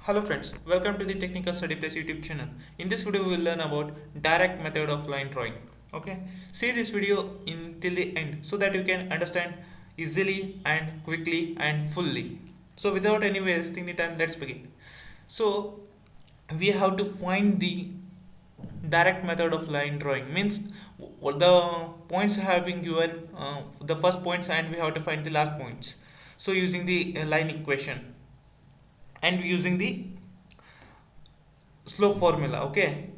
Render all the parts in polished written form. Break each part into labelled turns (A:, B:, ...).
A: Hello friends, welcome to the Technical Study Plus YouTube channel. In this video we will learn about direct method of line drawing. Okay, see this video in till the end so that you can understand easily and quickly and fully. So without any wasting the time, let's begin. So we have to find the direct method of line drawing means the points have been given the first points and we have to find the last points. So using the line equation and using the slope formula. Okay,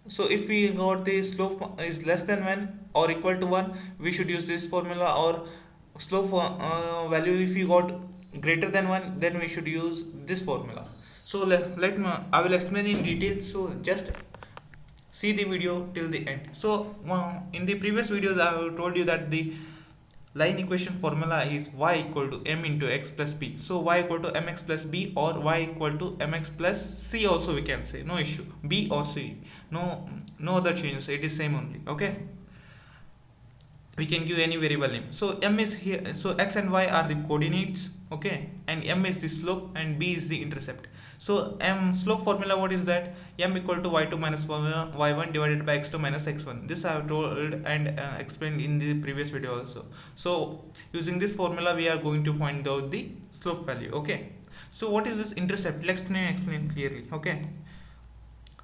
A: so if we got the slope is less than 1 or equal to 1, we should use this formula, or slope value if we got greater than 1, then we should use this formula. So let me I will explain in detail, so just see the video till the end. So in the previous videos I have told you that the line equation formula is y equal to m into x plus b. So y equal to mx plus b, or y equal to mx plus c also we can say, no issue, b or c, no other changes, it is same only. Okay, we can give any variable name. So m is here, so x and y are the coordinates. Okay, and m is the slope and b is the intercept. So m slope formula, what is that? M equal to y2 minus y1 divided by x2 minus x1. This I have told and explained in the previous video also. So using this formula we are going to find out the slope value. Okay, so what is this intercept? Let's explain clearly. Okay,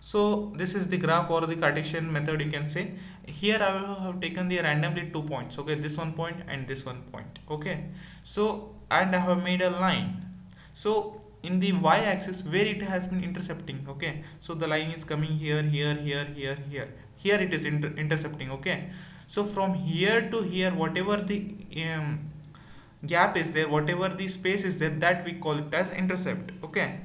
A: so this is the graph or the Cartesian method, you can say. Here I have taken the randomly 2 points. Okay, this one point and this one point. Okay, so and I have made a line. So in the y-axis where it has been intercepting. Okay, so the line is coming here, here it is intercepting. Okay, so from here to here, whatever the gap is there, whatever the space is there, that we call it as intercept. Okay,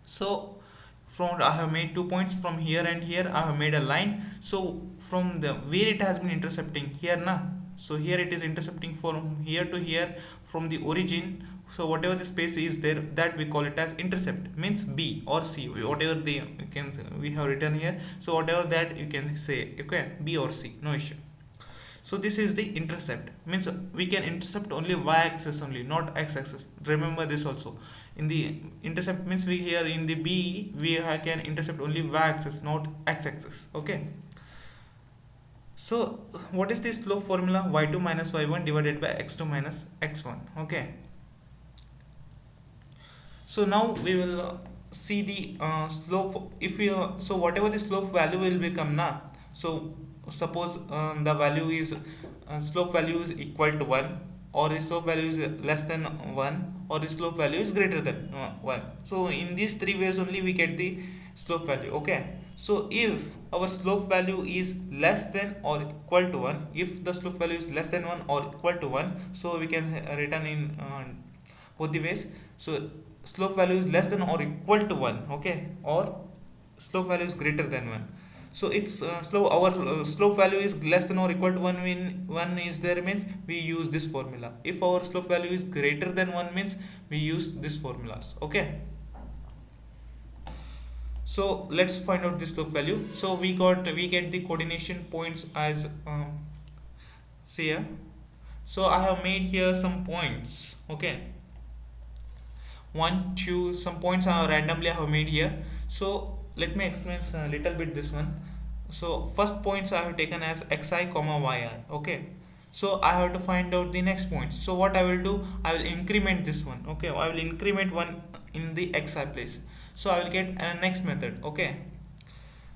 A: so from I have made 2 points from here and here, I have made a line. So from the where it has been intercepting here na, so here it is intercepting from here to here, from the origin. So whatever the space is there, that we call it as intercept, means b or c, whatever the you can say, we have written here. So whatever that you can say, okay, b or c, no issue. So this is the intercept, means we can intercept only y-axis only, not x-axis. Remember this also. In the intercept means we here in the b we can intercept only y-axis, not x-axis. Okay, so what is the slope formula? y2 minus y1 divided by x2 minus x1. Okay, so now we will see the slope. If we so whatever the slope value will become na, so suppose the value is slope value is equal to 1, or the slope value is less than 1, or the slope value is greater than 1. So in these three ways only we get the slope value. Okay, so if our slope value is less than or equal to 1, if the slope value is less than 1 or equal to 1, so we can written in both the ways. So slope value is less than or equal to 1. Okay, or slope value is greater than 1. So if our slope value is less than or equal to 1, when 1 is there, means we use this formula. If our slope value is greater than 1, means we use this formulas. Okay, so let's find out the slope value. So we get the coordination points as say here. So I have made here some points. Okay, 1 2 some points are randomly I have made here. So let me explain a little bit this one. So first points I have taken as xi comma yi. Okay, so I have to find out the next points. So what I will do, I will increment this one. Okay, I will increment one in the xi place, so I will get a next method. Okay,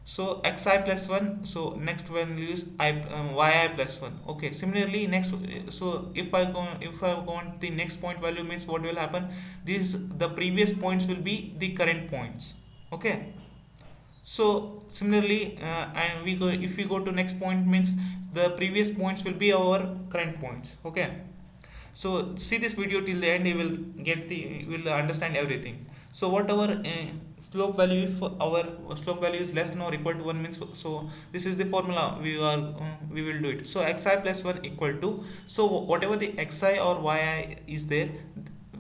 A: so xi plus 1, so next one will use yi plus 1. Okay, similarly next, so if I want the next point value, means what will happen, these the previous points will be the current points. Okay, so similarly and we go, if we go to next point, means the previous points will be our current points. Okay, so see this video till the end, you will get the, you will understand everything. So whatever slope value, if our slope value is less than or equal to 1, means so this is the formula we will do it. So xi plus 1 equal to, so whatever the xi or yi is there,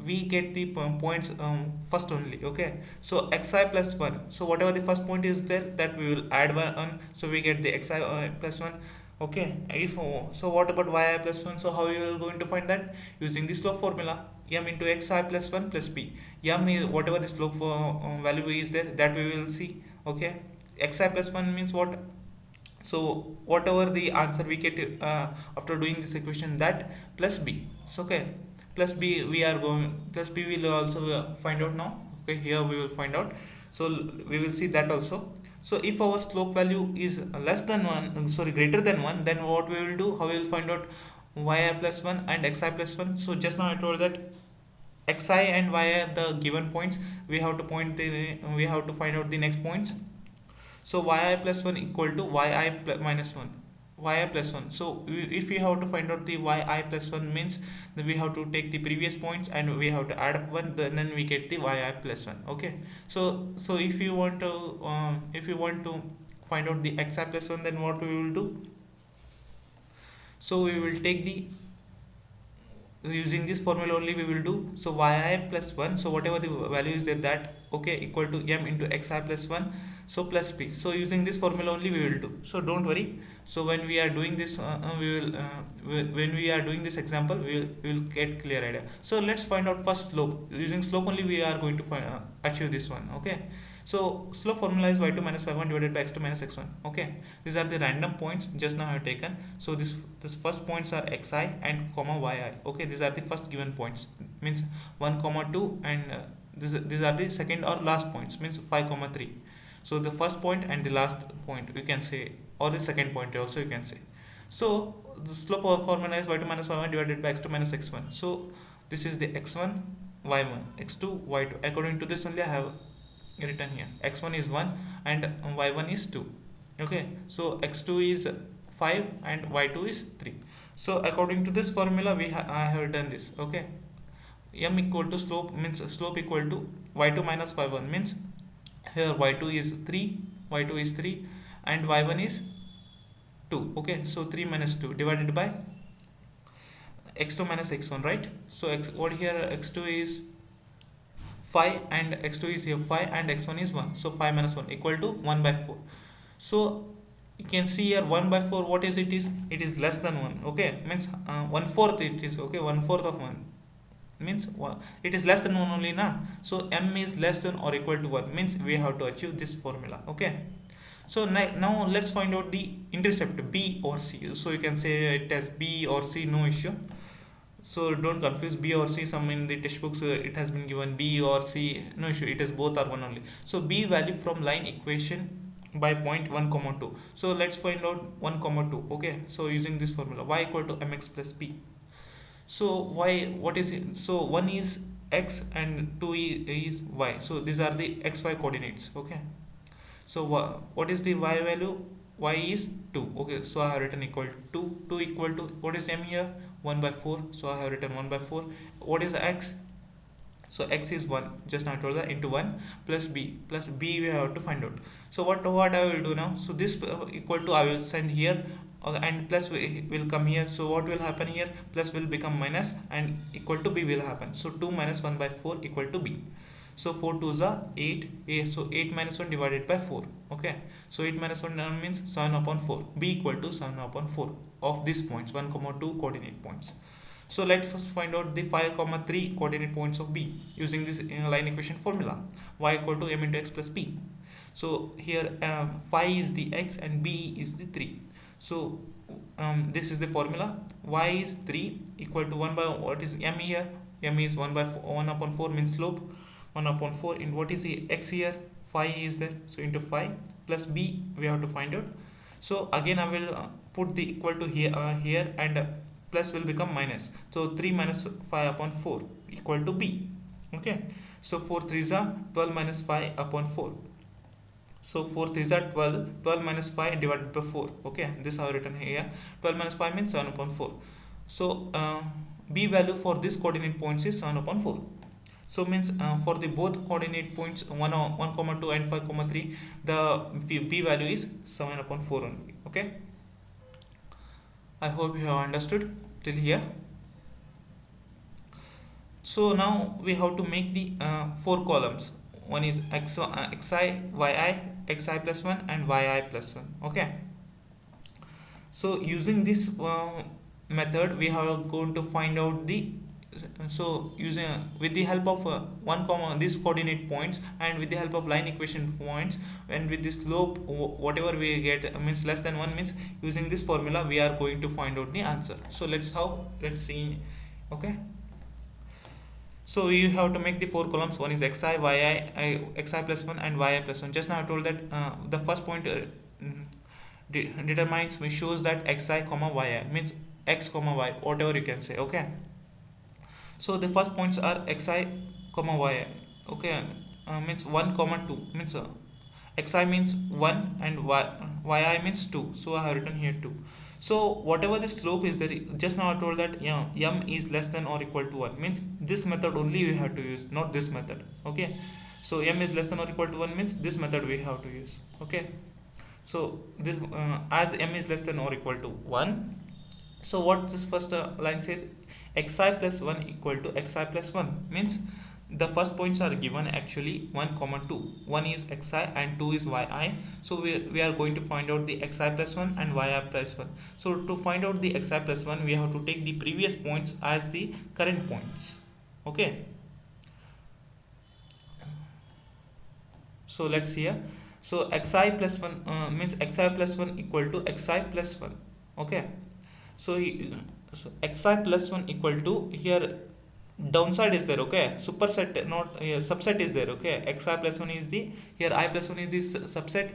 A: we get the points first only. Okay, so xi plus 1, so whatever the first point is there, that we will add 1, so we get the xi plus 1. Okay, if so what about yi plus 1? So how you are going to find that? Using the slope formula, m into xi plus 1 plus b. M is whatever the slope value is there, that we will see. Okay, xi plus 1 means what? So whatever the answer we get after doing this equation, that plus b. So okay, plus b we are going, plus b will also find out now. Okay, here we will find out. So we will see that also. So if our slope value is less than 1, sorry, greater than 1, then what we will do, how we will find out yi plus 1 and xi plus 1? So just now I told that xi and y are the given points. We have to point the, we have to find out the next points. So yi plus 1 equal to yi minus 1, yi plus 1. So if we have to find out the yi plus 1 means that we have to take the previous points and we have to add up 1, then we get the yi plus 1. Okay, so if you want to find out the xi plus 1, then what we will do? So we will take the, using this formula only we will do. So yi plus 1, so whatever the value is there, that okay, equal to m into xi plus 1, so plus p. So using this formula only we will do, so don't worry. So when we are doing this when we are doing this example, we will get clear idea. So let's find out first slope. Using slope only we are going to find, achieve this one. Okay, so slope formula is y2 minus y1 divided by x2 minus x1. Okay, these are the random points just now I have taken. So this first points are xi and comma yi. Okay, these are the first given points, means 1 comma 2, and these are the second or last points, means 5 comma 3. So the first point and the last point you can say, or the second point also you can say. So the slope of formula is y2 minus y1 divided by x2 minus x1. So this is the x1, y1, x2, y2. According to this only I have written here. X1 is 1 and y1 is 2. Okay, so x2 is 5 and y2 is 3. So according to this formula I have done this. Okay, m equal to slope, means slope equal to y2 minus y1, means here y2 is 3, y2 is 3 and y1 is 2. Okay, so 3 minus 2 divided by x2 minus x1, right? So what here, x2 is 5 and x2 is here 5 and x1 is 1. So 5 minus 1 equal to 1 by 4. So you can see here 1 by 4, what is it? It is less than 1. Okay, means 1/4 it is. Okay, 1/4 of 1 means it is less than 1 only na. So m is less than or equal to 1, means we have to achieve this formula. Okay, so now let's find out the intercept b or c. So you can say it as b or c, no issue. So don't confuse b or c. Some in the textbooks it has been given b or c, no issue, it is both are one only. So b value from line equation by point 1 comma 2. So let's find out 1 comma 2. Okay, so using this formula, y equal to mx plus b. So y, what is it? So 1 is x and 2 is y. So these are the xy coordinates. Okay, so what is the y value? Y is 2. Okay, so I have written equal to 2 equal to, what is m here? 1 by 4. So I have written 1 by 4. What is x? So x is 1, just now I told that, into 1 plus b we have to find out. So what I will do now? So this equal to I will send here, and plus will come here. So what will happen here? Plus will become minus and equal to b will happen. So 2 minus 1 by 4 equal to b. So 4 2s are 8. So 8 minus 1 divided by 4. Okay, so 8 minus 1 means 7 upon 4. B equal to 7 upon 4 of these points, 1 comma 2 coordinate points. So let's first find out the 5 comma 3 coordinate points of b using this line equation formula, y equal to m into x plus b. So here 5 is the x and b is the 3. So this is the formula. Y is 3 equal to 1 by, what is m here? M is 1 by 1 upon 4 means slope. 1 upon 4 in, what is the x here? 5 is there, so into 5 plus b we have to find out. So again I will put the equal to here and plus will become minus. So 3 minus 5 upon 4 equal to b. Okay, so 4 3s are 12 minus 5 upon 4. So 4 3s are 12 minus 5 divided by 4. Okay, this I have written here. 12 minus 5 means 7 upon 4. So b value for this coordinate points is 7 upon 4. So means for the both coordinate points 1 comma 2 and 5 comma 3, the b value is 7 upon 4 only. Okay, I hope you have understood till here. So now we have to make the 4 columns. One is xi, yi, xi plus 1 and yi plus 1. Okay, So using this method we are going to find out the so using with the help of one comma these coordinate points and with the help of line equation points and with the slope whatever we get means less than 1 means using this formula we are going to find out the answer. So let's see. Okay, so you have to make the four columns. One is xi, xi plus 1 and yi plus 1. Just now I told that the first point determines me shows that xi comma yi means x comma y whatever you can say. Okay, so the first points are xi comma yi. Okay, means 1 comma 2 means xi means 1 and yi means 2, so I have written here 2. So whatever the slope is there, just now I told that yeah, m is less than or equal to 1 means this method only we have to use, not this method. Okay, so m is less than or equal to 1 means this method we have to use. Okay, so this as m is less than or equal to 1, so what this first line says, xi plus 1 equal to xi plus 1 means the first points are given actually 1 comma 2. One is xi and 2 is yi. So we are going to find out the xi plus 1 and yi plus 1. So to find out the xi plus 1 we have to take the previous points as the current points. Okay, so let's see here. So xi plus 1 means xi plus 1 equal to xi plus 1. Okay, so, so xi plus 1 equal to here downside is there. Okay, superset not subset is there. Okay, xi plus 1 is the here I plus 1 is the subset,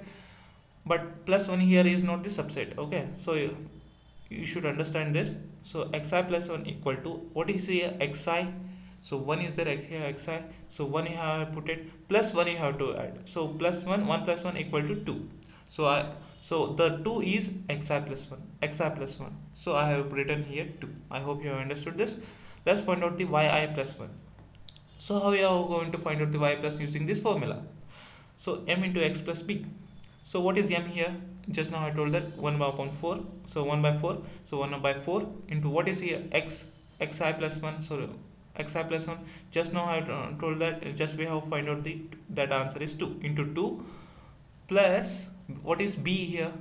A: but plus 1 here is not the subset. Okay, so you should understand this. So xi plus 1 equal to what is here xi, so 1 is there here xi, so 1 you have put it plus 1 you have to add, so plus 1 plus 1 equal to 2. So the 2 is xi plus 1, xi plus 1, so I have written here 2. I hope you have understood this. Let's find out the yi plus 1. So how we are going to find out the y plus using this formula? So m into x plus b. So what is m here? Just now I told that 1 upon 4, so 1 by 4, so 1 by 4 into what is here xi plus 1, so xi plus 1. Just now I told that just we have find out the that answer is 2 into 2 plus what is b here,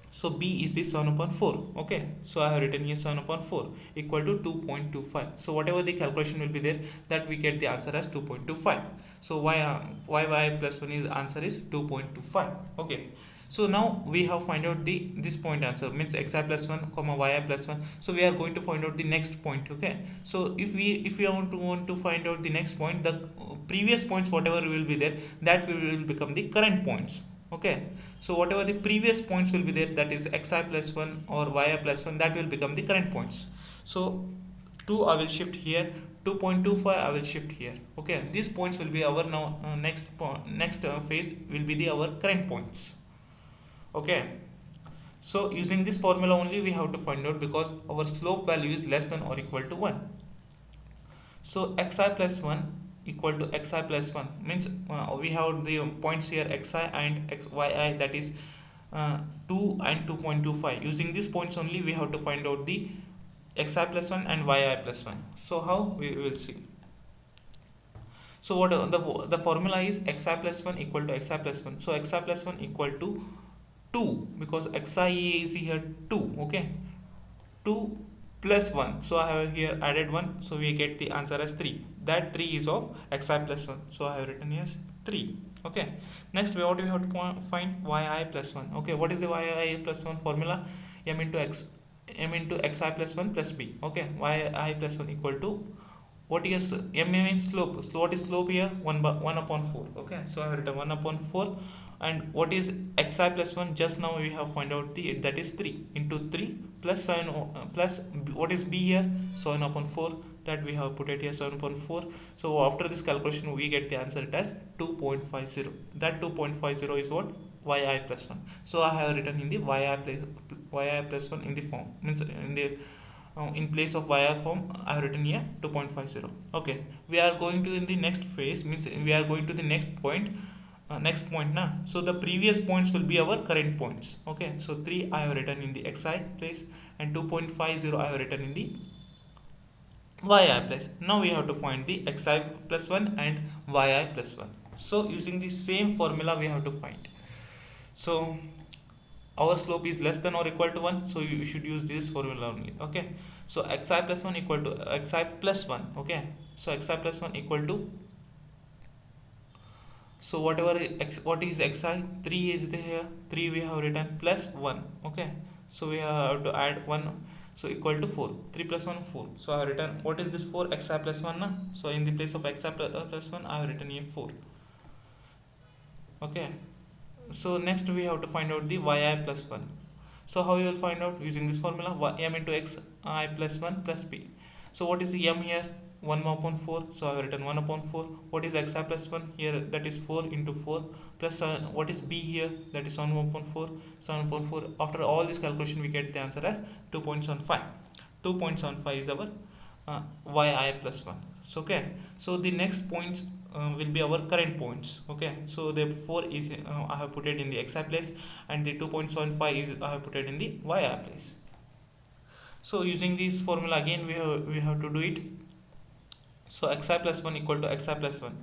A: so b is the 7 upon 4. Okay, so I have written here 7 upon 4 equal to 2.25. So whatever the calculation will be there, that we get the answer as 2.25. So y plus 1 is answer is 2.25. Okay, so now we have find out the this point answer means xi plus 1 comma yi plus 1. So we are going to find out the next point. Okay, so if we want to find out the next point, the previous points whatever will be there, that will become the current points. Okay, so whatever the previous points will be there, that is xi plus 1 or yi plus 1, that will become the current points. So 2 I will shift here, 2.25 I will shift here. Okay, these points will be our now next phase will be the our current points. Okay, so using this formula only we have to find out, because our slope value is less than or equal to 1. So xi plus 1 equal to xi plus 1 means we have the points here xi and yi, that is 2 and 2.25. Using these points only we have to find out the xi plus 1 and yi plus 1. So how we will see. So what the formula is xi plus 1 equal to xi plus 1. So xi plus 1 equal to 2, because xi is here 2. Okay, 2 plus 1, so I have here added 1, so we get the answer as 3. That 3 is of xi plus 1, so I have written here as 3. Okay, next what we have to find yi plus 1. Okay, what is the yi plus 1 formula? M into xi plus 1 plus b. Okay, yi plus 1 equal to what is m means slope. So what is slope here? 1 upon 4. Okay, so I have written 1 upon 4. And what is xi plus 1? Just now we have found out the that is 3 into 3 plus 7 plus what is b here? 7 upon 4, that we have put it here 7 upon 4. So after this calculation we get the answer as 2.50. That 2.50 is what? yi plus 1. So I have written in the yi plus 1 in the form, means in the in place of yi form I have written here 2.50. Okay, we are going to in the next phase, means we are going to the next point. Next point now, so the previous points will be our current points. Okay, so 3 I have written in the xi place and 2.50 I have written in the yi place. Now we have to find the xi plus 1 and yi plus 1. So using the same formula we have to find. So our slope is less than or equal to 1, so you should use this formula only. Okay, so xi plus 1 equal to xi plus 1. Okay, so xi plus 1 equal to, so whatever what is xi, 3 is there, 3 we have written plus 1. Okay, so we have to add 1, so equal to 4. 3 plus 1 4, so I have written, what is this 4, xi plus 1 na? So in the place of xi plus 1 I have written here 4. Okay, so next we have to find out the yi plus 1. So how you will find out? Using this formula, m into xi plus 1 plus b. So what is the m here? 1 upon 4, so I have written 1 upon 4. What is xi plus 1 here? That is 4 into 4 plus what is b here? That is 7 upon 4. 7 upon 4. After all this calculation, we get the answer as 2.75. 2.75 is our yi plus 1. So okay, so the next points will be our current points. Okay, so the 4 is I have put it in the xi place, and the 2.75 is I have put it in the yi place. So using this formula again, we have to do it. So xi plus 1 equal to xi plus 1.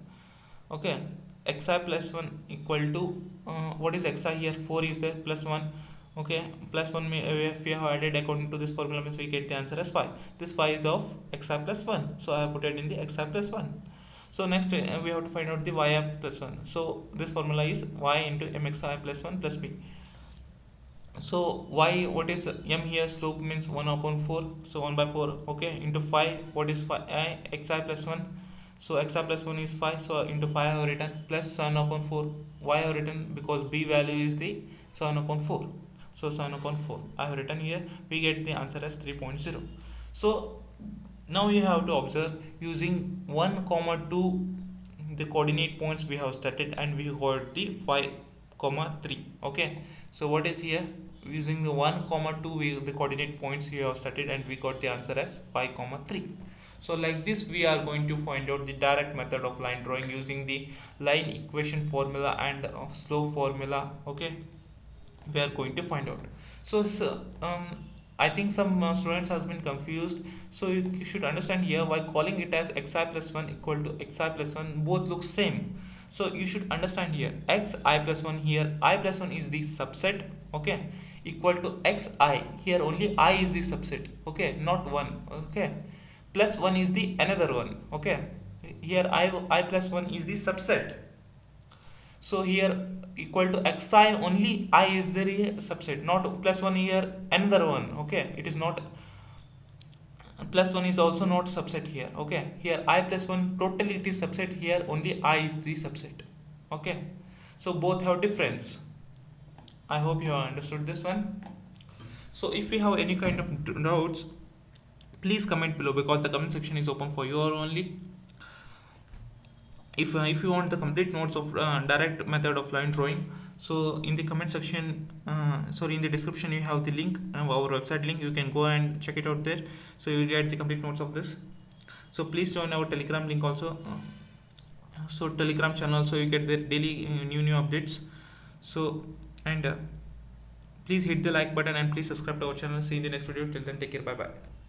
A: Okay, xi plus 1 equal to what is xi here? 4 is there, plus 1. Okay, plus 1 if we have added according to this formula means we get the answer as 5. This 5 is of xi plus 1, so I have put it in the xi plus 1. So next we have to find out the yi plus 1. So this formula is y into mxi plus 1 plus b. So y, what is m here? Slope means 1 upon 4, so 1 by 4. Okay, into 5, what is 5 xi plus 1? So xi plus 1 is 5, so into 5 I have written plus 7 upon 4. Why I have written? Because b value is the 7 upon 4. So 7 upon 4 I have written here. We get the answer as 3.0. So now you have to observe, using 1 comma 2 the coordinate points we have started, and we got the 5 comma 3. Okay, so what is here? Using the 1 comma 2 the coordinate points we have started, and we got the answer as 5 comma 3. So like this we are going to find out the direct method of line drawing using the line equation formula and slope formula. Okay, we are going to find out. So I think some students has been confused. So you should understand here, why calling it as xi plus 1 equal to xi plus 1 both look same. So you should understand here, xi plus 1 here, I plus 1 is the subset. Okay, equal to xi, here only I is the subset. Okay, not 1. Okay, plus 1 is the another one. Okay, here I plus 1 is the subset. So here equal to xi, only I is the subset, not plus 1 here another one. Okay, it is not, plus 1 is also not subset here. Okay, here I plus 1 totally it is subset, here only I is the subset. Okay, so both have difference. I hope you have understood this one. So if you have any kind of doubts, please comment below, because the comment section is open for you only. If you want the complete notes of direct method of line drawing, so in the comment section, sorry, in the description you have the link, our website link. You can go and check it out there, so you get the complete notes of this. So please join our telegram link also, so telegram channel, so you get the daily new updates. So and please hit the like button, and please subscribe to our channel. See you in the next video. Till then, take care. Bye bye.